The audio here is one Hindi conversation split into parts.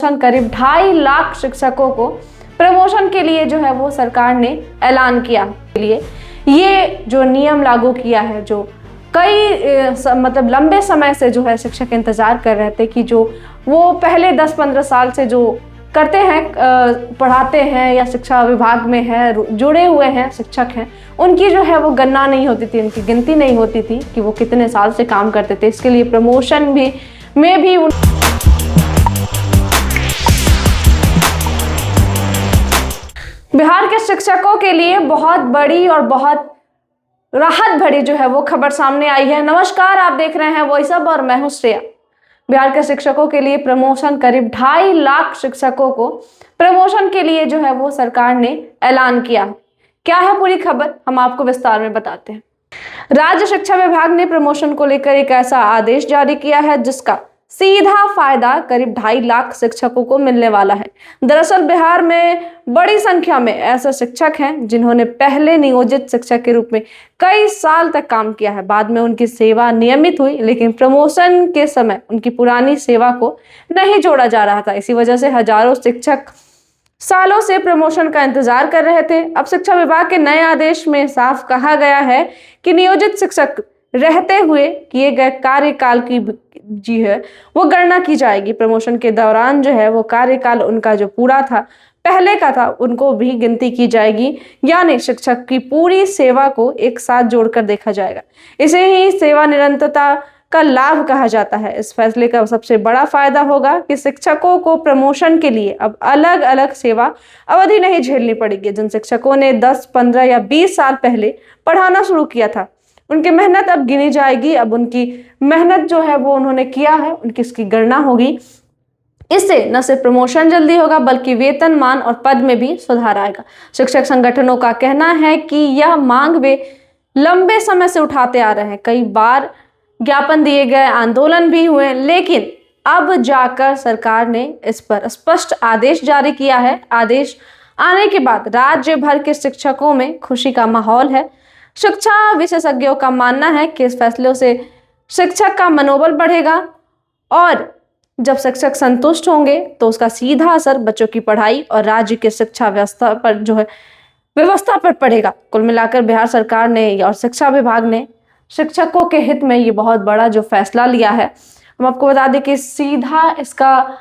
प्रमोशन करीब 2.5 लाख शिक्षकों को प्रमोशन के लिए जो है वो सरकार ने ऐलान किया। के लिए ये जो नियम लागू किया है, जो कई मतलब लंबे समय से जो है शिक्षक इंतजार कर रहे थे कि जो वो पहले 10-15 साल से जो करते हैं, पढ़ाते हैं या शिक्षा विभाग में है, जुड़े हुए हैं, शिक्षक हैं, उनकी जो है वो गणना नहीं होती थी, उनकी गिनती नहीं होती थी कि वो कितने साल से काम करते थे। इसके लिए प्रमोशन में भी बिहार के शिक्षकों के लिए बहुत बड़ी और बहुत राहत भरी जो है वो खबर सामने आई है। नमस्कार, आप देख रहे हैं वॉइस अब और मैं हूं श्रेया। बिहार के शिक्षकों के लिए प्रमोशन करीब 2.5 लाख शिक्षकों को प्रमोशन के लिए जो है वो सरकार ने ऐलान किया। क्या है पूरी खबर, हम आपको विस्तार में बताते हैं। राज्य शिक्षा विभाग ने प्रमोशन को लेकर एक ऐसा आदेश जारी किया है जिसका सीधा फायदा करीब 2.5 लाख शिक्षकों को मिलने वाला है। दरअसल बिहार में बड़ी संख्या में ऐसे शिक्षक हैं जिन्होंने पहले नियोजित शिक्षक के रूप में कई साल तक काम किया है। बाद में उनकी सेवा नियमित हुई, लेकिन प्रमोशन के समय उनकी पुरानी सेवा को नहीं जोड़ा जा रहा था। इसी वजह से हजारों शिक्षक सालों से प्रमोशन का इंतजार कर रहे थे। अब शिक्षा विभाग के नए आदेश में साफ कहा गया है कि नियोजित शिक्षक रहते हुए किए गए कार्यकाल की जी है वो गणना की जाएगी। प्रमोशन के दौरान जो है वो कार्यकाल उनका जो पूरा था, पहले का था, उनको भी गिनती की जाएगी, यानी शिक्षक की पूरी सेवा को एक साथ जोड़कर देखा जाएगा। इसे ही सेवा निरंतरता का लाभ कहा जाता है। इस फैसले का सबसे बड़ा फायदा होगा कि शिक्षकों को प्रमोशन के लिए अब अलग अलग सेवा अवधि नहीं झेलनी पड़ेगी। जिन शिक्षकों ने 10, 15 या 20 साल पहले पढ़ाना शुरू किया था, उनकी मेहनत अब गिनी जाएगी। अब उनकी मेहनत जो है वो उन्होंने किया है, उनकी इसकी गणना होगी। इससे न सिर्फ प्रमोशन जल्दी होगा बल्कि वेतन, मान और पद में भी सुधार आएगा। शिक्षक संगठनों का कहना है कि यह मांग वे लंबे समय से उठाते आ रहे हैं। कई बार ज्ञापन दिए गए, आंदोलन भी हुए, लेकिन अब जाकर सरकार ने इस पर स्पष्ट आदेश जारी किया है। आदेश आने के बाद राज्य भर के शिक्षकों में खुशी का माहौल है। शिक्षा विशेषज्ञों का मानना है कि इस फैसले से शिक्षक का मनोबल बढ़ेगा और जब शिक्षक संतुष्ट होंगे तो उसका सीधा असर बच्चों की पढ़ाई और राज्य के शिक्षा व्यवस्था पर पड़ेगा। कुल मिलाकर बिहार सरकार ने और शिक्षा विभाग ने शिक्षकों के हित में ये बहुत बड़ा जो फैसला लिया है। हम आपको बता दें कि सीधा इसका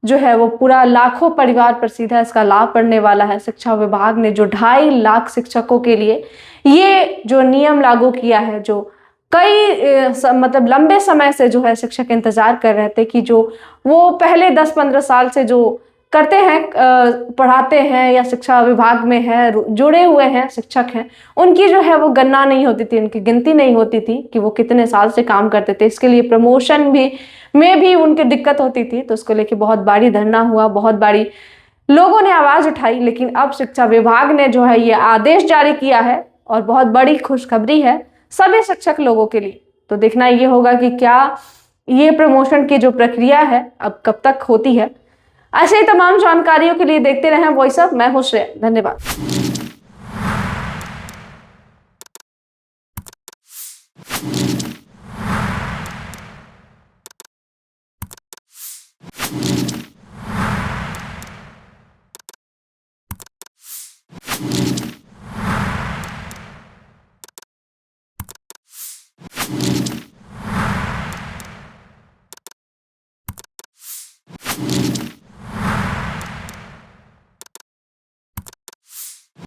जो है वो पूरा लाखों परिवार पर सीधा इसका लाभ पड़ने वाला है। शिक्षा विभाग ने जो 2.5 लाख शिक्षकों के लिए ये जो नियम लागू किया है, जो कई मतलब लंबे समय से जो है शिक्षक इंतजार कर रहे थे कि जो वो पहले 10-15 साल से जो करते हैं, पढ़ाते हैं या शिक्षा विभाग में है, जुड़े हुए हैं, शिक्षक हैं, उनकी जो है वो गणना नहीं होती थी, उनकी गिनती नहीं होती थी कि वो कितने साल से काम करते थे। इसके लिए प्रमोशन में भी उनकी दिक्कत होती थी, तो उसको लेके बहुत बड़ी धरना हुआ, बहुत बड़ी लोगों ने आवाज उठाई। लेकिन अब शिक्षा विभाग ने जो है ये आदेश जारी किया है और बहुत बड़ी खुशखबरी है सभी शिक्षक लोगों के लिए। तो देखना ये होगा कि क्या ये प्रमोशन की जो प्रक्रिया है अब कब तक होती है। ऐसे ही तमाम जानकारियों के लिए देखते रहें वॉइस अप। मैं हूं श्रेया, धन्यवाद।